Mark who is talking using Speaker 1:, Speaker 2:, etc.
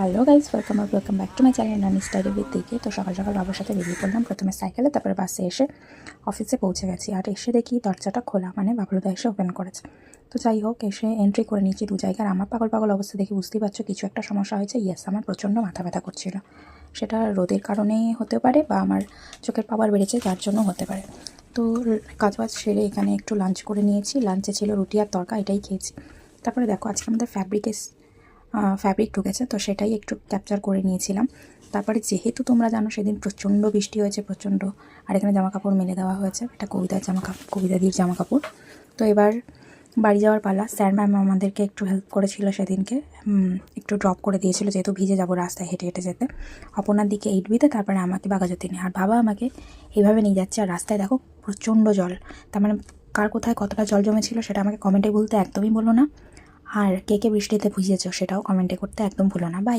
Speaker 1: Hello guys, welcome back to my channel নানি study with দিকে। তো সকাল সকাল বাবার সাথে বেরিয়ে পড়লাম, প্রথমে সাইকেলে, তারপরে বাসে এসে অফিসে পৌঁছে গেছি। আর এসে দেখি দরজাটা খোলা, মানে বাবলুদা এসে ওপেন করেছে। তো যাই হোক, এসে এন্ট্রি করে নিয়েছি দু জায়গার। আমার পাগল অবস্থা দেখে বুঝতেই পারছো কিছু একটা সমস্যা হয়েছে। ইয়েস, আমার প্রচণ্ড মাথা ব্যথা করছিল। সেটা রোদের কারণে হতে পারে বা আমার চোখের পাওয়ার বেড়েছে তার জন্য হতে পারে। তো কাজবাজ সেরে এখানে একটু লাঞ্চ করে নিয়েছি। লাঞ্চে ছিল রুটি আর তরকা, এটাই খেয়েছি। তারপরে দেখো, আজকে আমাদের ফ্যাব্রিক ঢুকেছে, তো সেটাই একটু ক্যাপচার করে নিয়েছিলাম। তারপরে যেহেতু তোমরা জানো সেদিন প্রচণ্ড বৃষ্টি হয়েছে, প্রচণ্ড। আর এখানে জামা কাপড় মেলে দেওয়া হয়েছে, এটা কবিতাদির জামা কাপড়। তো এবার বাড়ি যাওয়ার পালা। স্যার ম্যাম আমাদেরকে একটু হেল্প করেছিল সেদিনকে, একটু ড্রপ করে দিয়েছিল, যেহেতু ভিজে যাবো রাস্তায় হেঁটে হেঁটে যেতে। অপনার দিকে 8B-তে, তারপরে আমাকে বাঘাযতীনে নিয়ে। আর বাবা আমাকে এইভাবে নিয়ে যাচ্ছে, আর রাস্তায় দেখো প্রচণ্ড জল। তার মানে কার কোথায় কতটা জল জমেছিল সেটা আমাকে কমেন্টে বলতে একদমই বলো না। আর কে কে বৃষ্টিতে ভিজেছো সেটাও কমেন্টে করতে একদম ভুলো না। বাই।